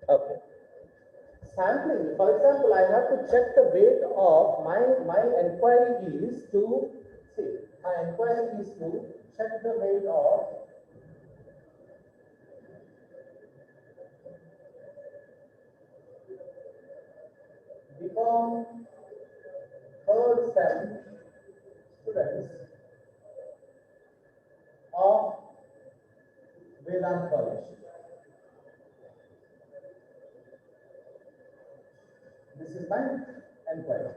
Okay. Sampling, for example, I have to check the weight of my inquiry is to see, my inquiry is to check the weight of become third sem students of Vedant College. This is my inquiry.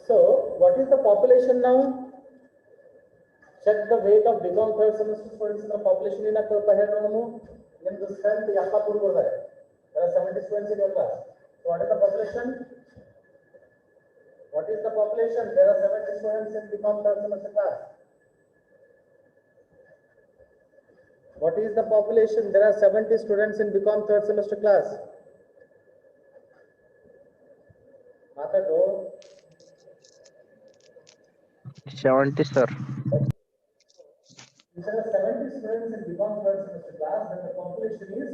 So, what is the population now? Check the weight of become third semester students in the population in a Pahano. In the strength, Yapa Puru. There are 70 students in your class. So, what is the population? What is the population? There are 70 students in become third semester class. What is the population? There are 70 students in become third semester class. Matado. 70, sir. If there are 70 students in become third semester class, then the population is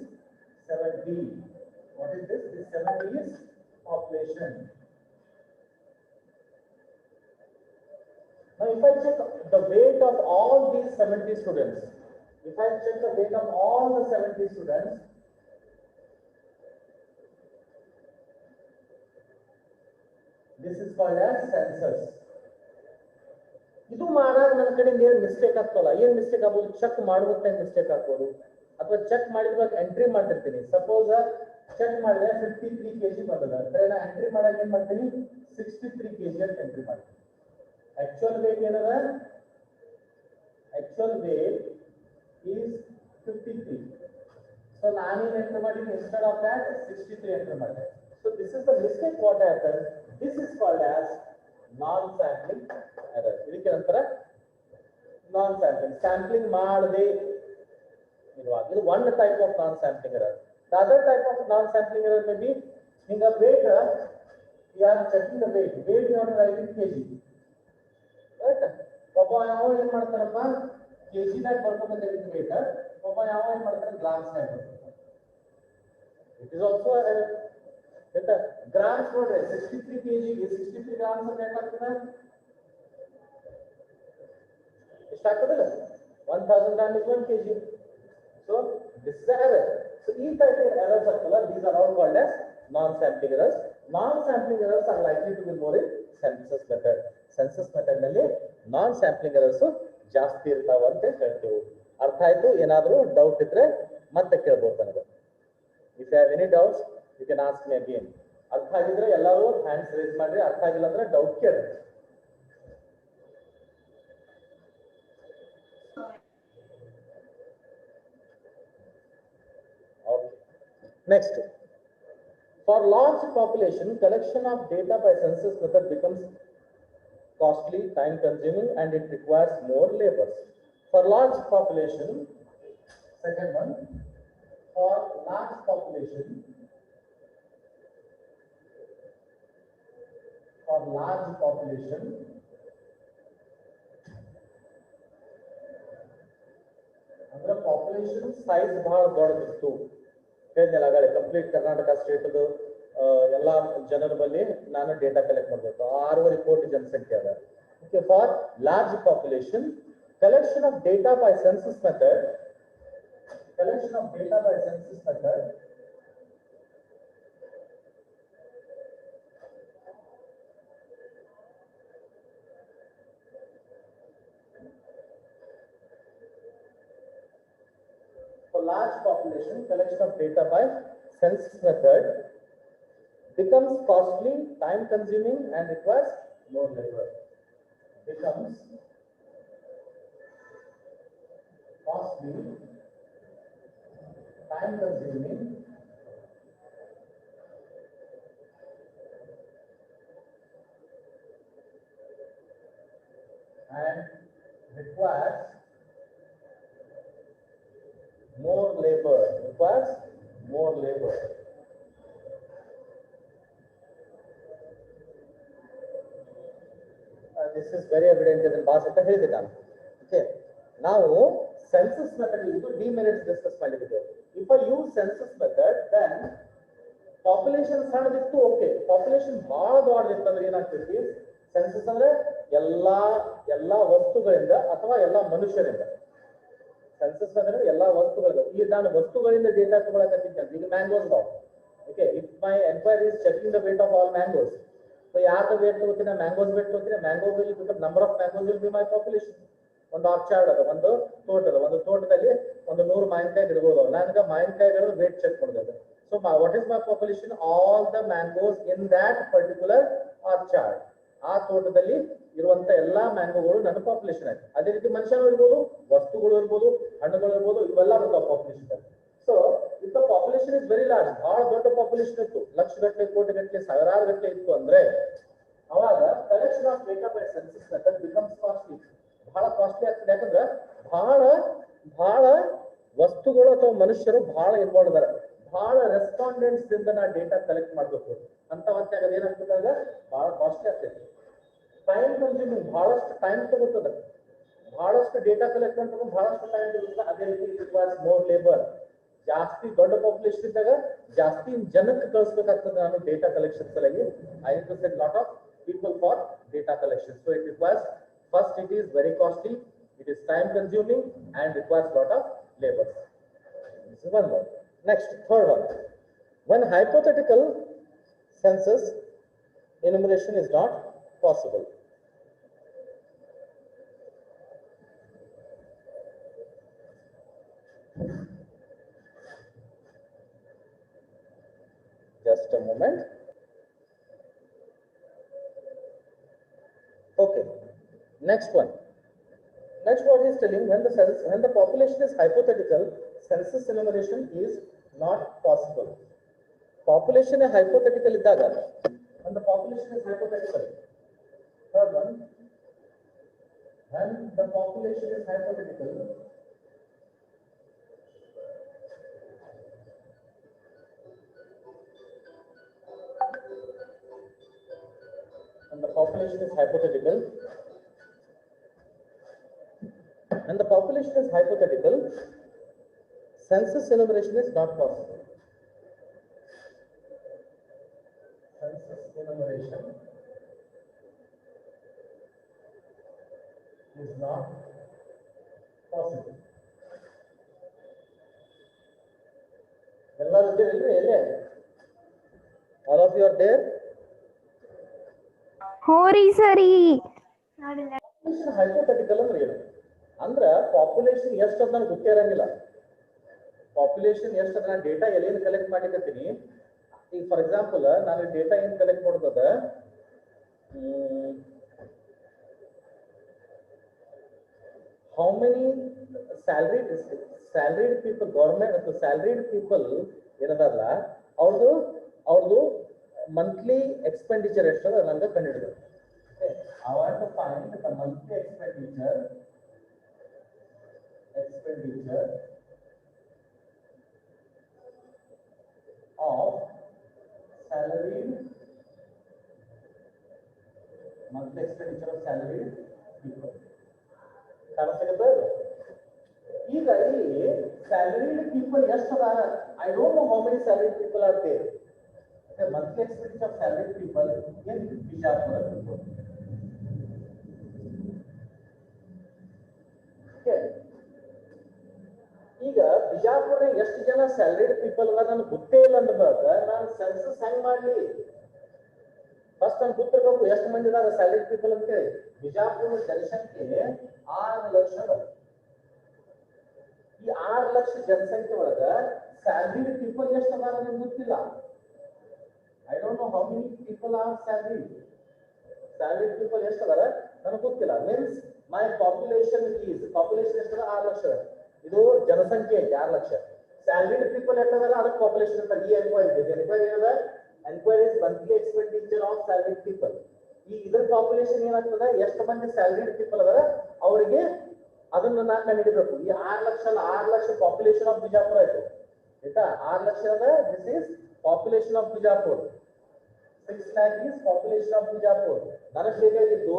70. What is this? This 70 is population. Now, if I check the weight of all these 70 students, if I check the weight of all the 70 students, this is called as census. ಇದು ಮಾಡಾಗ ನನ್ನ ಕಡೆಯಿಂದ ಏನು mistake ಆಗ್ತಲ್ಲ, ಏನು mistake ಆಗ್ಬೋದು? Check ಮಾಡುವಂತ mistake ಆಗ್ಬೋದು, ಅಥವಾ ಚೆಕ್ ಮಾಡಿದ್ವಾಗ ಎಂಟ್ರಿ ಮಾಡ್ತಿರ್ತೀನಿ. ಸಪೋಸ್ ಚೆಕ್ ಮಾಡಿದ್ರೆ 53 kg ಬಂದದ, ನಾ ಎಂಟ್ರಿ ಮಾಡಾಗ ಏನ್ ಮಾಡ್ತೀನಿ? 63 kg ಅಂತ ಎಂಟ್ರಿ ಮಾಡ್ತೀನಿ. Actual weight ಏನದ? Actual weight is 53. So ನಾನೇನು ಎಂಟ್ರಿ ಮಾಡಿದ್ದೀನಿ? Instead of that 63 ಎಂಟ್ರಿ ಮಾಡಿದೆ. So this is the mistake what happened. This is called as non-sampling error. ಇದಕ್ಕೆ ನಂತರ non-sampling, sampling ಮಾಡದೆ ಇರುವಾಗ ಇದು one type of non-sampling error. The other type of non-sampling error may be in the weight, you are checking the weight you are writing kg, right? ಒಬ್ಬ ಯಾವ ಏನ್ ಮಾಡ್ತಾರಪ್ಪ, kg ನಾಗ ಬರ್ಕೊಂಡ್ಬಂದಿರೋ weight, ಒಬ್ಬ ಯಾವ ಏನ್ ಮಾಡ್ತಾರೆ, ಗ್ರಾಮ್ಸ್ ನಾಗ ಬರ್ತಾರೆ. It is also a error. Grams ನೋಡ್ರಿ 63 kg ಗೆ 63 ಗ್ರಾಮ್ಸ್ ಅಂತ ಏನಾಗ್ತದೆ? ಎಷ್ಟಾಗ್ತದಲ್ಲ? 1000 grams is 1 kg. So this is an error. So these type of errors are these are all called as non-sampling errors. Non-sampling errors are likely to be more in census method. Census method ನಲ್ಲಿ non-sampling errors ಜಾಸ್ತಿ ಇರ್ತಾವ ಅಂತ ಹೇಳ್ತೀವಿ. ಅರ್ಥ ಆಯ್ತು? ಏನಾದರೂ doubt ಇದ್ರೆ ಮತ್ತೆ ಕೇಳಬಹುದು ನನಗೆ. If you have any doubts, you can ask me again. ಅರ್ಥ ಆಗಿದ್ರೆ ಎಲ್ಲರೂ ಹ್ಯಾಂಡ್ಸ್ ರೇಸ್ ಮಾಡ್ರಿ, ಅರ್ಥ ಆಗಿಲ್ಲ ಅಂದ್ರೆ ಡೌಟ್ ಕೇಳಿ. Okay. Next, for large population, collection of data by census method becomes costly, time consuming, and it requires more labor. For large population, second one, for large population, ಅಂದ್ರೆ population size ಬಹಳ ದೊಡ್ಡದಿತ್ತು. ಹೇಳಿದ್ನಲ್ಲ complete Karnataka state ಎಲ್ಲ ಜನರ ಬಳಿ ನಾನು data collect ಮಾಡಬೇಕು. 6.5 ಕೋಟಿ ಜನಸಂಖ್ಯೆ ಅದ. Okay, for large population, collection of data by census method, for large population, collection of data by census method becomes costly, time consuming, and requires more labor. Becomes costly, time consuming, and requires more labor. This is very evident in Bhaskar ಹೇಳಿದೆ ನಾನು. Okay, ನಾವು census method ಇದು demerits discuss ಮಾಡಿದ್ದೇವೆ. If I use census method, then population ಸಣ್ಣದಿತ್ತು, okay. Population ಬಹಳ ದೊಡ್ಡದಿತ್ತು ಅಂದ್ರೆ ಏನಾಗ್ತೈತಿ, ಸೆನ್ಸಸ್ ಅಂದ್ರೆ ಎಲ್ಲಾ ವಸ್ತುಗಳಿಂದ ಅಥವಾ ಎಲ್ಲಾ ಮನುಷ್ಯರಿಂದ. ಸೆನ್ಸಸ್ ಅಂದ್ರೆ ಎಲ್ಲಾ ವಸ್ತುಗಳಿಂದ. ಈಗ ನಾನು ವಸ್ತುಗಳಿಂದ ಡೇಟಾ ತಗೊಳಕತ್ತಿದ್ದೆ, ಈಗ ಮ್ಯಾಂಗೋಸ್ ಅದಾವ. Okay, if my enquiry is checking the weight of all mangoes, so ಯಾರ್ದು ವೇಟ್ ತಗೋತೀನಿ, ಮ್ಯಾಂಗೋಸ್ ವೇಟ್ ತಗೋತೀನಿ. Mango will become number of mangoes will be my population. ಒಂದು ಆರ್ಚಾರ್ಡ್ ಅದ, ಒಂದು ತೋಟ ಅದ, ಒಂದು ತೋಟದಲ್ಲಿ ಒಂದು 100 ಮಾವಿನಕಾಯಿ ಗಿಡಗಳು, ನನಗೆ ಮಾವಿನಕಾಯಿಗಳ ವೇಟ್ ಚೆಕ್ ಮಾಡೋದು. So what is my population? All the mangoes in that particular orchard. ಆ ತೋಟದಲ್ಲಿ ಇರುವಂತ ಎಲ್ಲಾ ಮ್ಯಾಂಗೋಗಳು ನನ್ನ ಪಾಪ್ಯುಲೇಷನ್ ಆಯ್ತು. ಅದೇ ರೀತಿ ಮನುಷ್ಯರು ಇರ್ಬೋದು, ವಸ್ತುಗಳು ಇರ್ಬೋದು, ಹಣ್ಣುಗಳು ಇರ್ಬೋದು, ಇವೆಲ್ಲ ಬರ್ತಾವ population. So if the population is very large, ಬಹಳ ದೊಡ್ಡ ಪಾಪ್ಯುಲೇಷನ್ ಇತ್ತು, ಲಕ್ಷಗಟ್ಟಲೆ, ಕೋಟಿಗಟ್ಟಲೆ, ಸಾವಿರಾರು ಗಟ್ಟಲೆ ಇತ್ತು ಅಂದ್ರೆ ಅವಾಗ collection of data by census method becomes costly. ಬಹಳ ಕಾಸ್ಟ್ಲಿ ಆಗ್ತದೆ. ಯಾಕಂದ್ರೆ ಬಹಳ ವಸ್ತುಗಳು ಅಥವಾ ಮನುಷ್ಯರು ಬಹಳ ಇನ್ವಾಲ್ವ್ ಇದಾರೆ. ಬಹಳ ರೆಸ್ಪಾಂಡೆಂಟ್ಸ್ ದಿಂದ ನಾ ಡೇಟಾ ಕಲೆಕ್ಟ್ ಮಾಡ್ಬೇಕು ಅಂತ ಹೊತ್ತಾಗ ಏನಾಗ್ತದಾಗ ಬಹಳ ಕಾಸ್ಟ್ಲಿ ಆಗ್ತೈತಿ. ಟೈಮ್ ಕನ್ಸ್ಯೂಮಿಂಗ್, ಬಹಳಷ್ಟು ಟೈಮ್ ತಗೋತದ. ಬಹಳಷ್ಟು ಡೇಟಾ ಕಲೆಕ್ಟ್ ಮಾಡ್ಬೇಕು, ಬಹಳಷ್ಟು ಟೈಮ್ ತಗೋತದ. ಅದೇ ರೀತಿ ರಿಕ್ವೈರ್ಸ್ ಮೋರ್ ಲೇಬರ್. ಜಾಸ್ತಿ ದೊಡ್ಡ ಪಾಪ್ಯುಲೇಷನ್ ಇದ್ದಾಗ ಜಾಸ್ತಿ ಜನಕ್ಕೆ ಕಳಿಸ್ಬೇಕಾಗ್ತದೆ ನಾನು ಡೇಟಾ ಕಲೆಕ್ಷನ್ ಸಲುವಾಗಿ. I need to send lot of people for data collection. So it requires, first it is very costly, it is time consuming and requires lot of labour. This is one more. Next, third one. When hypothetical census enumeration is not possible. Just a moment. Okay. Next one. Next, what he is telling, when the population is hypothetical, census enumeration is not possible. Population is hypothetical iddaga, when the population is hypothetical. Third one, when the population is hypothetical, when the population is hypothetical, when the population is hypothetical, census enumeration is not possible. Census enumeration is not possible. ಎಲ್ಲರೂ ಇದ್ದೀರಿ ಎಲ್ಲೇ? All of you are there? ಹೋರಿ ಸರಿ. Hypothetical ಅಂದ್ರೆ ಏನು? ಅಂದ್ರ population ಎಷ್ಟು ಅಂತ ನನಗೆ ಗೊತ್ತೇ ಇರಂಗಿಲ್ಲ. ಪಾಪ್ಯುಲೇಷನ್ ಎಷ್ಟು ಅದ, ನಾನು ಡೇಟಾ ಎಲ್ಲಿಂದ ಕಲೆಕ್ಟ್ ಮಾಡಿಕತ್ತೀನಿ. ಈಗ ಫಾರ್ ಎಕ್ಸಾಂಪಲ್ ನಾನು ಡೇಟಾ ಏನ್ ಕಲೆಕ್ಟ್ ಮಾಡೋದ, how many salaried people, government ಅಥವಾ ಸ್ಯಾಲರಿಡ್ ಪೀಪಲ್ ಏನದಲ್ಲ, ಅವ್ರದ್ದು ಮಂತ್ಲಿ ಎಕ್ಸ್ಪೆಂಡಿಚರ್ ಎಷ್ಟು ಅದ ನನಗೆ ಕಂಡುಹಿಡಿದ್ರು. I want to find the monthly expenditure of salaried, monthly expenditure of salaried people. ಕಾಣಿಸ್ತಿದೆ ಈಗ ಇಲ್ಲಿ salaried people ಎಷ್ಟು ಅದಾರ? I don't know how many salaried people are there. The monthly expenditure of salaried people in Bijapur. ಈಗ ಬಿಜಾಪುರ ಎಷ್ಟು ಜನ salaried people ಅದ ನನಗೆ ಗೊತ್ತೇ ಇಲ್ಲ ಅಂದಾಗ ನಾನು ಸೆನ್ಸಸ್ ಹೆಂಗ್ ಮಾಡ್ಲಿ? ಫಸ್ಟ್ ನನ್ಗೆ ಗೊತ್ತಿರ್ಬೇಕು ಎಷ್ಟು ಮಂದಿ ಇದಾರ ಸ್ಯಾಲರಿಡ್ ಪೀಪಲ್ ಅಂತ ಹೇಳಿ. ಬಿಜಾಪುರ ಜನಸಂಖ್ಯೆ 6 ಲಕ್ಷ ಅದ. ಈ 6 ಲಕ್ಷ ಜನಸಂಖ್ಯೆ ಒಳಗ ಸ್ಯಾಲರಿಡ್ ಪೀಪಲ್ ಎಷ್ಟು ಅದಾರ ನನಗೆ ಗೊತ್ತಿಲ್ಲ. I don't know how many people are salaried. Salaried people ಎಷ್ಟು ಅದಾರ ನನಗೆ ಗೊತ್ತಿಲ್ಲ. ಮೀನ್ಸ್ ಮೈ ಪಾಪ್ಯುಲೇಷನ್ ಎಷ್ಟು 6 ಲಕ್ಷ. ಇದು ಜನಸಂಖ್ಯೆ 6 ಲಕ್ಷ. ಸ್ಯಾಲರಿಡ್ ಪೀಪಲ್ ಎಷ್ಟದಾರ ಅದಕ್ಕೆ ಪಾಪ್ಯುಲೇಷನ್ ಅಂತ ಈ ಎನ್ಕ್ವೈರಿ ಇದೆ. ಎನ್ಕ್ವೈರಿ ಏನದ? Enquiry is monthly expenditure of salaried people. ಈ ಇದರ ಪಾಪ್ಯುಲೇಷನ್ ಏನಾಗ್ತದೆ, ಎಷ್ಟು ಮಂದಿ ಸ್ಯಾಲರಿಡ್ ಪೀಪಲ್ ಅದಾರ ಅವರಿಗೆ ಅದನ್ನ ನಾನು ಕಂಡುಹಿಡಿಬೇಕು. ಈ 6 ಲಕ್ಷ ಪಾಪ್ಯುಲೇಷನ್ ಆಫ್ ಬಿಜಾಪುರ ಆಯ್ತು ಆಯ್ತಾ. 6 ಲಕ್ಷ ಅಂದ್ರೆ this is population of Bijapur. 6 lakh is population of Bijapur. ನನಗೆ ಬೇಕಾಗಿದ್ದು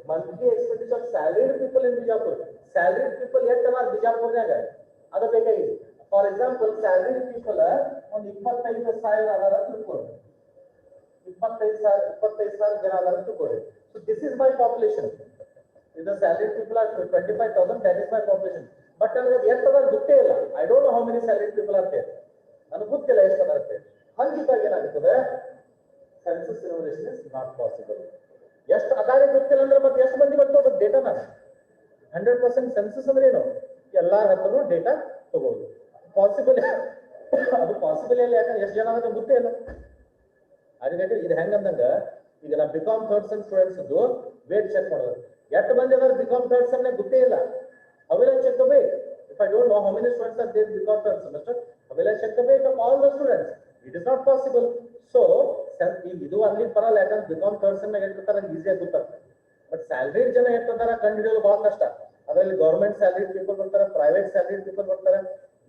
monthly expenditure of salaried people in Bijapur. Salaried people ಎಷ್ಟು ಅದಾರ ಬಿಜಾಪುರ್ನಾಗ ಅದ ಬೇಕಾಗಿದೆ. ಫಾರ್ ಎಕ್ಸಾಂಪಲ್ ಸ್ಯಾಲರಿಡ್ ಪೀಪಲ್ ಒಂದು 25,000 ಅದಾರ ಅಂತ ತಿಳ್ಕೊಳ್ಳಿ. 25,000 ಜನ ಅದಾರ ಅಂತ ತಿಳ್ಕೊಳ್ಳಿ. So this is my population. ಇದು salaried people are 25,000, that is my population. But ನನಗೆ ಎಷ್ಟು ಅದಾರ ಗೊತ್ತೇ ಇಲ್ಲ. I don't know how many salaried people are there. ನನಗೆ ಗೊತ್ತಿಲ್ಲ ಎಷ್ಟು ಅದಾರ ಅಂತ. ಹಂಗಿದ್ದಾಗ ಏನಾಗುತ್ತದೆ, census enumeration is not possible. ಎಷ್ಟು ಅದಾರೆ ಗೊತ್ತಿಲ್ಲ ಅಂದ್ರೆ ಮತ್ತೆ ಎಷ್ಟು ಮಂದಿ ಬರ್ತಾರೆ ಡೇಟಾನ? 100% ಸೆನ್ಸಸ್ ಅಂದ್ರೆ ಏನು? ಎಲ್ಲಾರ ಹತ್ರನೂ ಡೇಟಾ ತಗೋದು ಪಾಸಿಬಲ್. ಅದು ಪಾಸಿಬಲ್ ಇಲ್ಲ, ಯಾಕಂದ್ರೆ ಎಷ್ಟು ಜನ ಅಂತ ಗೊತ್ತೇ ಇಲ್ಲ. ಅದಕ್ಕೆ ಇದು ಹೆಂಗಂದಂಗ, ಈಗ ನಾ BCom third sem students weight check ಮಾಡೋದು. ಎಷ್ಟು ಮಂದಿ ಅದಾರ ಬಿಕಾಮ್ ಥರ್ಡ್ ಸೆಮ್ ಗೊತ್ತೇ ಇಲ್ಲ. How will I check the weight? If I don't know how many students are there because third semester, how will I check the weight of all the students? It is not possible. So, ಇದು ಅಲ್ಲಿ ಬರಲ್ಲ, ಯಾಕಂದ್ರೆ BCom third sem ಹೇಳ್ತಾರೆ ಈಸಿಯಾಗಿ ಗೊತ್ತಾಗ್ತದೆ. But salaried ಜನ ಹೇಳ್ತಾರ ಕಂಡುಹಿಡಿಯೋದು ಬಹಳ ಕಷ್ಟ. ಅದರಲ್ಲಿ ಗೌರ್ಮೆಂಟ್ ಸ್ಯಾಲರಿಡ್ ಪೀಪಲ್ ಬರ್ತಾರೆ, ಪ್ರೈವೇಟ್ ಸ್ಯಾಲರಿಡ್ ಪೀಪಲ್ ಬರ್ತಾರೆ,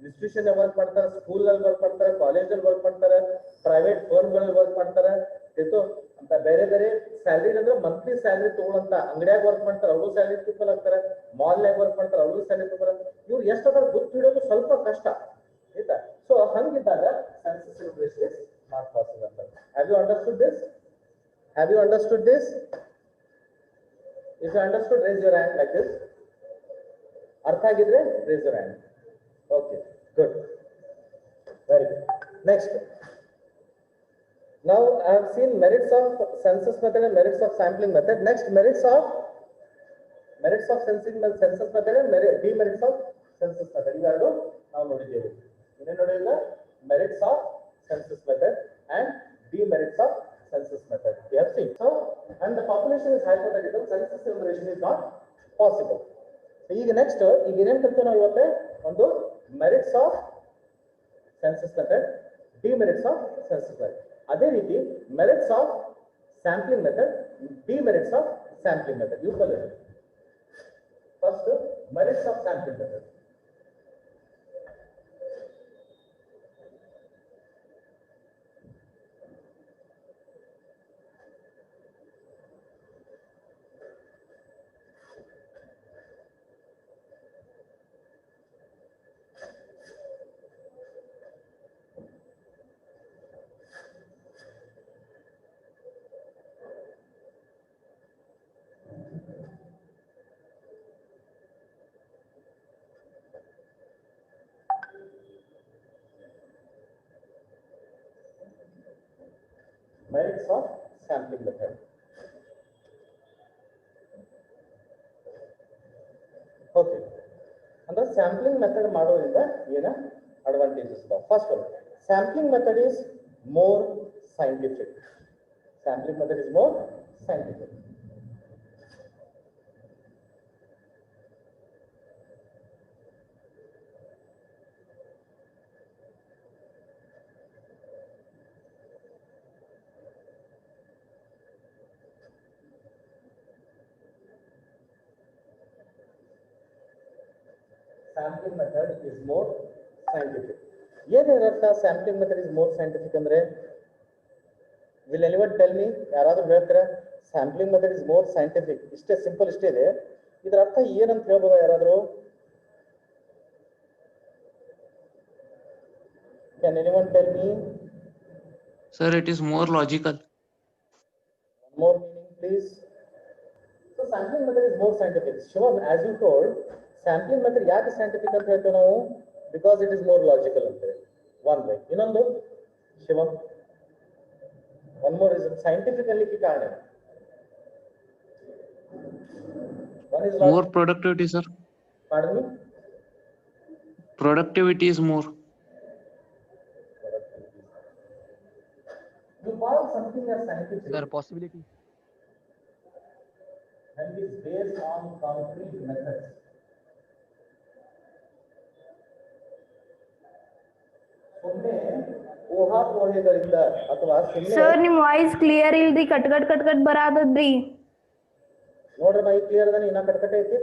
ಇನ್ಸ್ಟಿಟ್ಯೂಷನ್ ವರ್ಕ್ ಮಾಡ್ತಾರೆ, ಸ್ಕೂಲ್ ನಲ್ಲಿ ವರ್ಕ್ ಮಾಡ್ತಾರೆ, ಕಾಲೇಜ್ ಅಲ್ಲಿ ವರ್ಕ್ ಮಾಡ್ತಾರೆ, ಪ್ರೈವೇಟ್ ಫರ್ಮ್ ಗಳಲ್ಲಿ ವರ್ಕ್ ಮಾಡ್ತಾರೆ. ಅಂತ ಬೇರೆ ಬೇರೆ ಸ್ಯಾಲರಿ ಅಂದ್ರೆ ಮಂತ್ಲಿ ಸ್ಯಾಲರಿ ತಗೊಳ್ಳಂತ ಅಂಗಡಿಯಾಗ ವರ್ಕ್ ಮಾಡ್ತಾರೆ, ಅವರು ಸ್ಯಾಲರಿ ಪೀಪಲ್ ಆಗ್ತಾರೆ. ಮಾಲ್ ನಾಗ ವರ್ಕ್ ಮಾಡ್ತಾರೆ, ಅವರು ಸ್ಯಾಲರಿ ಪೀಪಲ್. ಇವ್ರು ಎಷ್ಟಾದ್ರೂ ಗೊತ್ತು ಹಿಡಿಯೋದು ಸ್ವಲ್ಪ ಕಷ್ಟ ಆಯ್ತಾ. ಸೊ ಹಂಗಿದ್ದಾಗ census enumeration is not possible ಅಂತ. Have you understood this? Have you understood this? If you understood, raise your hand like this. ಅರ್ಥ ಆಗಿದ್ರೆ raise your hand. Okay, good. Very good. Next. Now I have seen merits of census method and merits of sampling method. Next, merits of census method and demerits of census method. Ivardu now nodideve. Inne nodidilla merits of census method and demerits of census method. We have seen. So, and the population is hypothetical. Census enumeration is not possible. So, ಈಗ next ಈಗ ಏನೇನು ಕಲ್ತೀವಿ ನಾವು ಇವತ್ತೆ, ಒಂದು merits of census method, demerits of census method. ಅದೇ ರೀತಿ merits of sampling method, demerits of sampling method. ಇವು ಕಲಿಯೋದು. First merits of sampling method. Merits of sampling method. Okay. Under sampling method ಮಾಡೋದ್ರಿಂದ ಏನ ಅಡ್ವಾಂಟೇಜಸ್ ಇದಾವೆ? First one, sampling method is more scientific. Sampling method is more scientific. Sampling method is more scientific. ಏನರ್ಥ sampling method is more scientific ಅಂದ್ರೆ? Will anyone tell me? ಯಾರಾದ್ರೂ ಹೇಳ್ತೀರಾ? Sampling method is more scientific. ಇಷ್ಟೇ simple, ಇಷ್ಟೇ ಇದೆ. ಇದರ ಅರ್ಥ ಏನಂತ ಹೇಳ್ಬೋದಾ ಯಾರಾದ್ರೂ? Can anyone tell me? Sir, it is more logical. One more meaning, please. So sampling method is more scientific. Shivam, as you told, sampling method ಯಾಕೆ scientific ಅಂತ ಹೇಳ್ತೇವೆ ನಾವು? Because it is more logical ಅಂತ ಹೇಳಿ. One way. ಇನ್ನೊಂದು ಶಿವಂ, one more reason. Scientific ಅನ್ನಲಿಕ್ಕೆ ಕಾರಣ. One is More productivity, sir. Pardon me? Productivity is more. You call something as scientific. Sir, possibility. And it is based on concrete methods. ಸುಮ್ಮನೆ ಊಹಾಪೋಹೆಗಳಿಂದ ಅಥವಾ sir ನಿಮ್ voice clear ಇಲ್ರಿ, cut ಬರಾದದ್ರಿ. ನೋಡ್ರಿ ಮೈ clear ಅದ, ಇನ್ನ cut cut ಐತಿ.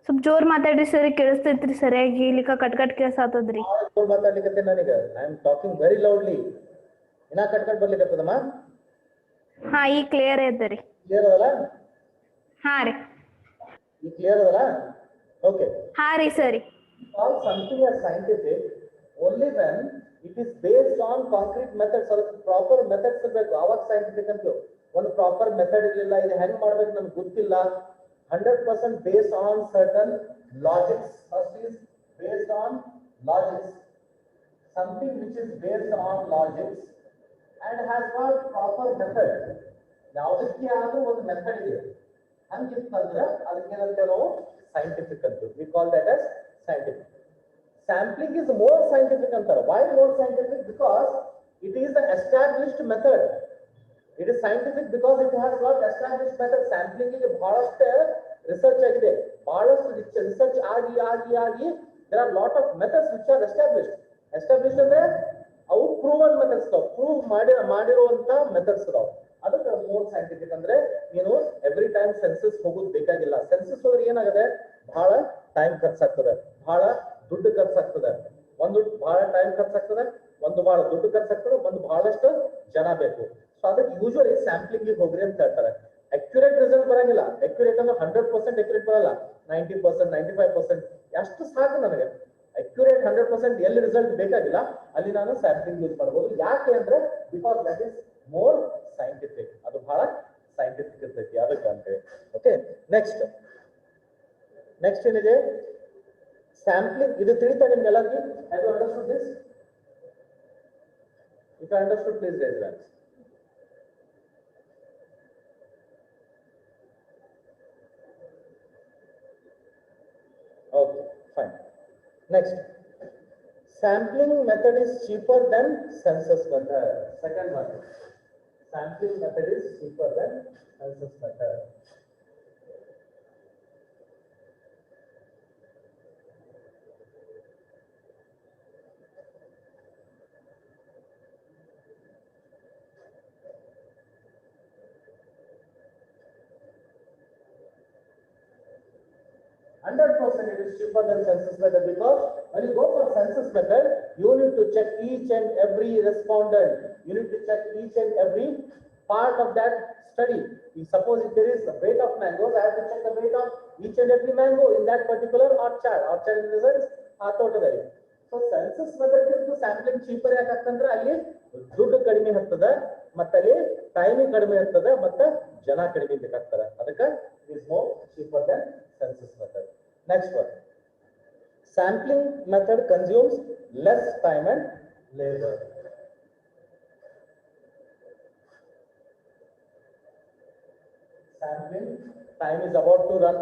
ಸ್ವಲ್ಪ ಜೋರ್ ಮಾತಾಡ್ರಿ ಸರ್, ಕೇಳಿಸ್ತೈತ್ರಿ ಸರಿಯಾಗಿ. ಇಲ್ಲಿಕ ಕಟ್ ಕೇಳಿಸಾತದ್ರಿ. ಜೋರ್ ಮಾತಾಡ್ಲಿಕ್ಕೆ ನನಗ I am talking very loudly. ಇನ್ನ ಕಟ್ಕಟ್ ಬರ್ಲಿಕ್ಕತ್ತದಮ್ಮ. ಹಾ, ಈಗ ಕ್ಲಿಯರ್ ಐತರಿ. ಕ್ಲಿಯರ್ ಅದಲ್ಲ? ಹಾ ರೀ ಈ ಕ್ಲಿಯರ್ ಅದಲ್ಲ? ಓಕೆ. ಹಾ ರೀ ಸರಿ. Call something as scientific only when it is based on concrete methods or proper methods ಇರಬೇಕು, ಅವಾಗ scientific ಅಂತೀವಿ. ಒಂದು ಪ್ರಾಪರ್ ಮೆಥಡ್ ಇರಲಿಲ್ಲ, ಇದು ಹೆಂಗ್ ಮಾಡ್ಬೇಕು ನಮ್ಗೆ ಗೊತ್ತಿಲ್ಲ, 100% based on certain logics. First is based on logics. Something which is based on logics and has got proper method. ಯಾವುದಕ್ಕೆ ಆದ್ರೂ ಒಂದು ಮೆಥಡ್ ಇದೆ, ಹಂಗಿತ್ತಂದ್ರೆ ಅದಕ್ಕೆ ಏನಂತೇವೆ ನಾವು scientific ಅಂತೀವಿ. We call that as scientific. Sampling is more scientific ಅಂತಾರೆ. Why more scientific? Because it is the established method. It is scientific because it has got established method. Sampling ಗೆ ಬಹಳಷ್ಟು ರಿಸರ್ಚ್ ಆಗಿದೆ, ಬಹಳಷ್ಟು research ಆಗಿ there are lot of methods which are established. Established ಅಂದ್ರೆ ಅವು proven methods ಅದಾವ, prove ಮಾಡಿರುವಂತ methods ಅದಾವ. ಅದಕ್ಕೆ ಮೋರ್ ಸೈಂಟಿಫಿಕ್ ಅಂದ್ರೆ ನೀನು ಎವ್ರಿ ಟೈಮ್ ಸೆನ್ಸಸ್ ಹೋಗೋದು ಬೇಕಾಗಿಲ್ಲ. ಸೆನ್ಸಸ್ ಹೋದ್ರೆ ಏನಾಗದೆ, ಬಹಳ ಟೈಮ್ ಖರ್ಚಾಗ್ತದೆ, ಬಹಳ ದುಡ್ಡು ಖರ್ಚಾಗ್ತದೆ. ಒಂದು ಬಹಳ ಟೈಮ್ ಖರ್ಚಾಗ್ತದೆ, ಒಂದು ಬಹಳ ದುಡ್ಡು ಖರ್ಚಾಗ್ತದೆ, ಒಂದು ಬಹಳಷ್ಟು ಜನ ಬೇಕು. ಸೊ ಅದಕ್ಕೆ ಯೂಶುವಲಿ ಸ್ಯಾಂಪ್ಲಿಂಗ್ ಹೋಗ್ರಿ ಅಂತ ಹೇಳ್ತಾರೆ. ಅಕ್ಯುರೇಟ್ ರಿಸಲ್ಟ್ ಬರಂಗಿಲ್ಲ. ಅಕ್ಯುರೇಟ್ ಅಂದ್ರೆ 100% ಅಕ್ಯುರೇಟ್ ಬರಲ್ಲ, 90%, 95% ಎಷ್ಟು ಸಾಕು ನನಗೆ. ಅಕ್ಯುರೇಟ್ 100% ಎಲ್ಲಿ ರಿಸಲ್ಟ್ ಬೇಕಾಗಿಲ್ಲ ಅಲ್ಲಿ ನಾನು ಸ್ಯಾಂಪ್ಲಿಂಗ್ ಯೂಸ್ ಮಾಡಬಹುದು. ಯಾಕೆ ಅಂದ್ರೆ because that is more scientific, ಅದು ಬಹಳ ಸೈಂಟಿಫಿಕ್ ಇರ್ತೈತಿ ಅದಕ್ಕೆ ಅಂತೇಳಿ. ಓಕೆ, ನೆಕ್ಸ್ಟ್ ಏನಿದೆ ಸ್ಯಾಂಪ್ಲಿಂಗ್. ಇದು ತಿಳಿತಾ ನಿಮ್ಗೆಲ್ಲರಿಗೂ? Have you understood this? If you understood please raise hands. Okay, fine. Next, sampling method is cheaper than census method. Second one, sampling method is cheaper than census method. It is cheaper than census method because when you go for census method, you need to check each and every respondent. You need to check each and every part of that study. If suppose if there is a weight of mangoes, I have to check the weight of each and every mango in that particular orchard. Orchard in the sense ತೋಟದಲ್ಲಿ. So census method ಗಿಂತ sampling cheaper ಯಾಕಂತಂದ್ರೆ ಅಲ್ಲಿ ದುಡ್ಡು ಕಡಿಮೆ ಇರ್ತದೆ, ಮತ್ತೆ ಅಲ್ಲಿ time ಕಡಿಮೆ ಇರ್ತದೆ, ಮತ್ತೆ ಜನ ಕಡಿಮೆ ಬೇಕಾಗ್ತಾರೆ. ಅದಕ್ಕೆ it is more cheaper than census method. Next one, sampling method consumes less time and labor. Sampling time is about to run.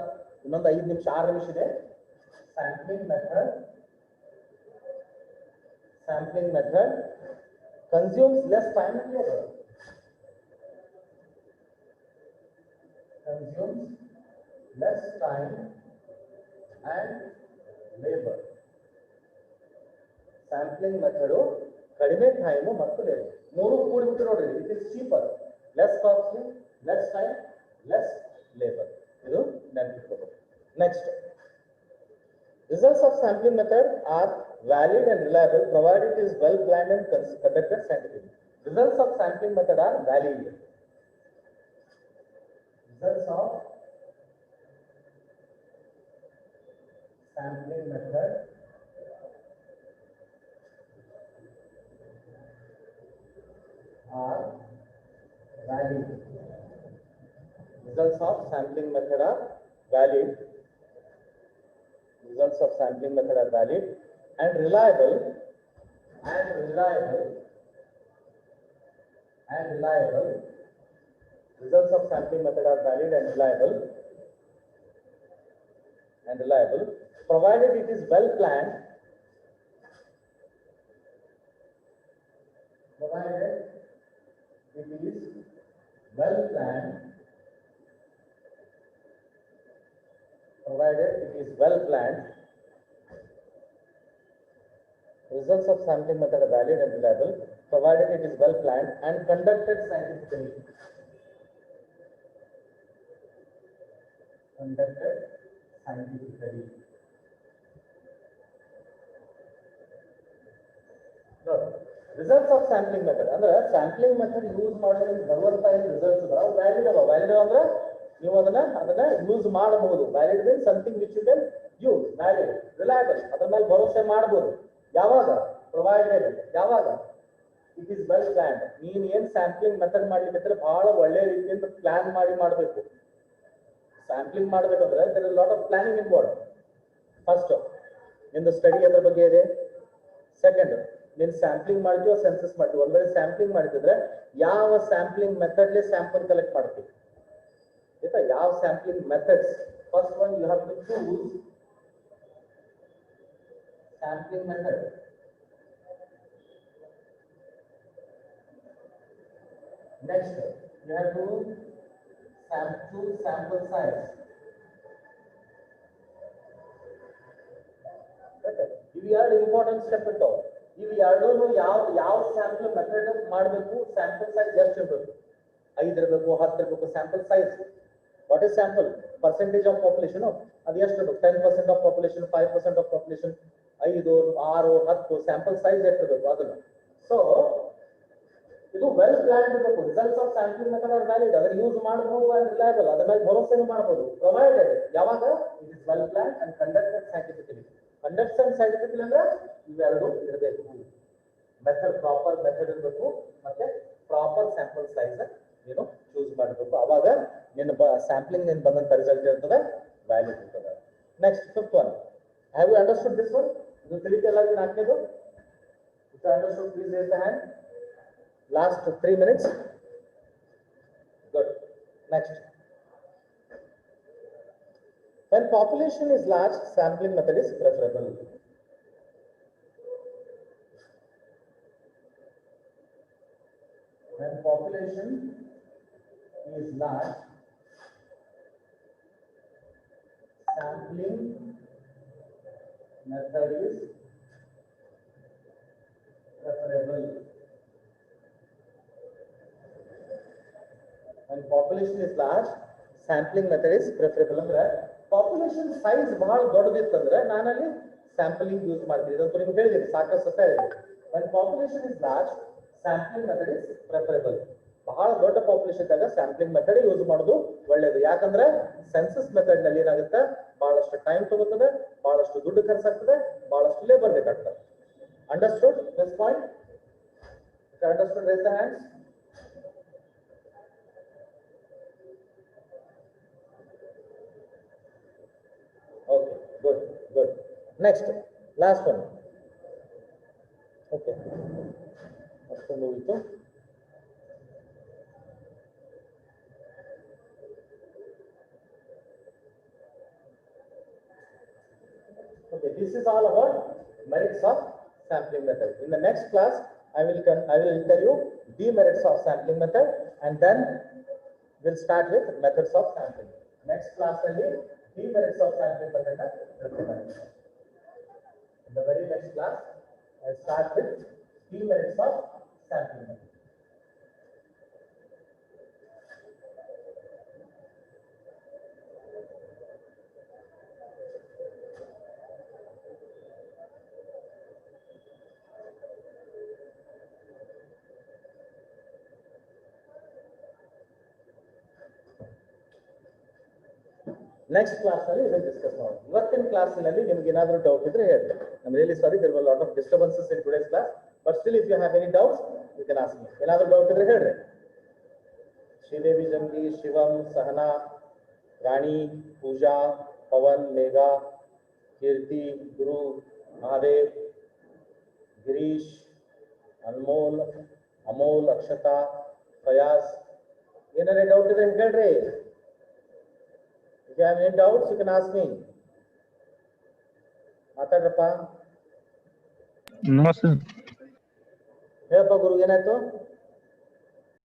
ಇನ್ನೊಂದು 5 ನಿಮಿಷ 6 ನಿಮಿಷ ಇದೆ. Sampling method consumes less time and labor. Consumes less time and labor. Sampling method ಕಡಿಮೆ time ಮತ್ತು labour ಮೂರು ಕೂಡಿಬಿಟ್ಟು ನೋಡ್ರಿ. It is cheaper, less costly, less time, less labour. ಇದು ನೆನಪಿಟ್ಕೋಬೇಕು. Next, results of sampling method are valid and reliable provided it is well planned and conducted scientifically. Results of sampling method are valid. Results of sampling method are valid. Results of sampling method are valid. Results of sampling method are valid and reliable. Results of sampling method are valid and reliable provided it is well planned. Provided it is well planned. Results of sampling method are valid and reliable provided it is well planned and conducted scientifically. No. Results of sampling method ಅಂದ್ರೆ sampling method use ಮಾಡಿದ್ರೆ ಬರುವಂತ ಏನು results ಅದಾವ valid ಅದಾವ. Valid ಅಂದ್ರೆ ನೀವು ಅದನ್ನ use ಮಾಡಬಹುದು. Valid means something which you can use. Valid, reliable, ಅದ್ರ ಮೇಲೆ ಭರೋಸೆ ಮಾಡಬಹುದು. ಯಾವಾಗ? ಪ್ರೊವೈಡೆಡ್. ಯಾವಾಗ? It is well planned. ನೀನ್ ಏನ್ ಸ್ಯಾಂಪ್ಲಿಂಗ್ ಮೆಥಡ್ ಮಾಡ್ಲಿಕ್ಕೆ ಬಹಳ ಒಳ್ಳೆ ರೀತಿಯಿಂದ ಪ್ಲಾನ್ ಮಾಡಿ ಮಾಡಬೇಕು. ಸ್ಯಾಂಪ್ಲಿಂಗ್ ಮಾಡಬೇಕಂದ್ರೆ there is lot of planning involve. First ನಿಂದು ಸ್ಟಡಿ ಅದ್ರ ಬಗ್ಗೆ ಇದೆ. ಸೆಕೆಂಡ್, ನೀನ್ ಸ್ಯಾಂಪ್ಲಿಂಗ್ ಮಾಡಿದ್ಯೋ ಸೆನ್ಸಸ್ ಮಾಡ್ತೀವಿ. ಒಂದ್ ವೇಳೆ ಸ್ಯಾಂಪ್ಲಿಂಗ್ ಮಾಡಿದ್ರೆ ಯಾವ ಸ್ಯಾಂಪ್ಲಿಂಗ್ ಮೆಥಡ್ ಸ್ಯಾಂಪಲ್ ಕಲೆಕ್ಟ್ ಮಾಡ್ತೀವಿ ಆಯ್ತಾ? ಯಾವ sampling methods? First one you have to choose sampling method. Next you have to choose sample size. ಇವು ಎರಡು ಇಂಪಾರ್ಟೆಂಟ್ ಸ್ಟೆಪ್ ಇರ್ತಾವ. ಇವು ಎರಡೂ ಯಾವ ಸ್ಯಾಂಪಲ್ ಮೆಥಡ್ ಮಾಡಬೇಕು, ಸ್ಯಾಂಪಲ್ ಸೈಜ್ ಎಷ್ಟು ಇರಬೇಕು? 5 ಇರಬೇಕು, 10 ಇರಬೇಕು. Sample size what is sample? Percentage of population ಅದು ಎಷ್ಟು ಇರಬೇಕು? 10% ಆಫ್ ಪಾಪ್ಯುಲೇಷನ್, 5% ಆಫ್ ಪಾಪ್ಯುಲೇಷನ್, 5, 6, 10. ಸ್ಯಾಂಪಲ್ ಸೈಜ್ ಎಷ್ಟು ಇರಬೇಕು ಅದನ್ನ. ಸೊ ಇದು ವೆಲ್ ಪ್ಲಾನ್ಡ್ ಇರಬೇಕು. Results of sampling method are valid. ಅದನ್ನ ಯೂಸ್ ಮಾಡಬಹುದು ಅಂಡ್ ರಿಲಯಬಲ್. ಅದರ ಮೇಲೆ ಭರೋಸೆನೂ ಮಾಡಬಹುದು. ಪ್ರೊವೈಡೆಡ್ ಯಾವಾಗ? It is well planned and conducted scientifically. Conducted scientifically ಅಂದ್ರೆ ಇವೆರಡು ಇರಬೇಕು. ಮೆಥಡ್, ಪ್ರಾಪರ್ ಮೆಥಡ್ ಇರಬೇಕು, ಮತ್ತೆ ಪ್ರಾಪರ್ ಸ್ಯಾಂಪಲ್ ಸೈಜ್ ಏನು ಚೂಸ್ ಮಾಡಬೇಕು. ಅವಾಗ ನಿನ್ನ ಸ್ಯಾಂಪ್ಲಿಂಗ್ ನಿನ್ ಬಂದಂತ ರಿಸಲ್ಟ್ ಇರ್ತದೆ, ವ್ಯಾಲಿಡ್ ಇರ್ತದೆ. Next fifth one. Have you understood this one? ಇದು ತಿಳಿತಲ್ಲ? ನಾಲ್ಕನೇದು if you understood please raise the hand. Last 3 minutes. Good. Next. When population is large, sampling method is preferable. When population is large, sampling method is preferable. When population is large, sampling method is preferable. ಅಂದ್ರೆ population size ಬಹಳ ದೊಡ್ಡದಿತ್ತಂದ್ರೆ ನಾನಲ್ಲಿ sampling use ಮಾಡ್ತೀನಿ. ಇದಂತೂ ನಿಮ್ಗೆ ಹೇಳಿದ್ದೀನಿ, ಸಾಕಷ್ಟು ಸತ ಹೇಳಿದ್ದೀನಿ. When population is large, sampling method is preferable. ಬಹಳ ದೊಡ್ಡ ಪಾಪ್ಯುಲೇಷನ್ ಇದ್ದಾಗ ಸ್ಯಾಂಪ್ಲಿಂಗ್ ಮೆಥಡ್ ಯೂಸ್ ಮಾಡೋದು ಒಳ್ಳೆಯದು. ಯಾಕಂದ್ರೆ ಸೆನ್ಸಸ್ ಮೆಥಡ್ ನಲ್ಲಿ ಏನಾಗುತ್ತೆ, ಬಹಳಷ್ಟು ಟೈಮ್ ತಗೋತದೆ, ಬಹಳಷ್ಟು ದುಡ್ಡು ಖರ್ಚಾಗ್ತದೆ, ಬಹಳಷ್ಟು ಲೇಬರ್ ಬೇಕಾಗ್ತದೆ. Understood this point? Understood? Raise the hands. Okay, good, good. Next, last one. Okay. Next one we go. Okay, this is all about merits of sampling method. In the next class, I will tell you demerits of sampling method, and then we'll start with methods of sampling. Next class only. Demerits of sampling method. In the very next class, I'll start with demerits of sampling method. Next class ನಲ್ಲಿ ಇದನ್ನು discuss ಮಾಡೋಣ. ಇವತ್ತಿನ class ನಲ್ಲಿ ನಿಮ್ಗೆ ಏನಾದರೂ doubt ಇದ್ರೆ ಹೇಳಿ. I really sorry, there were lot of disturbances in today's class, but still if you have any doubts you can ask me. ಏನಾದರೂ ಡೌಟ್ ಇದ್ರೆ ಹೇಳ್ರಿ. ಶ್ರೀದೇವಿ ಜಂಗಿ, ಶಿವಂ, ಸಹನಾ, ರಾಣಿ, ಪೂಜಾ, ಪವನ್, ಮೇಘಾ, ಕೀರ್ತಿ, ಗುರು, ಮಹಾದೇವ್, ಗಿರೀಶ್, ಅನ್ಮೋಲ್, ಅಮೋಲ್, ಅಕ್ಷತಾ, ಪ್ರಯಾಸ್, ಏನಾರೇ ಡೌಟ್ ಇದ್ರೆ ಹೇಳ್ರಿ. If you have any doubts, you can ask me. ಮಾತಾಡ್ರಪ್ಪ. No, sir. ಹೇಳಪ್ಪ ಗುರು, ಏನಾಯ್ತು?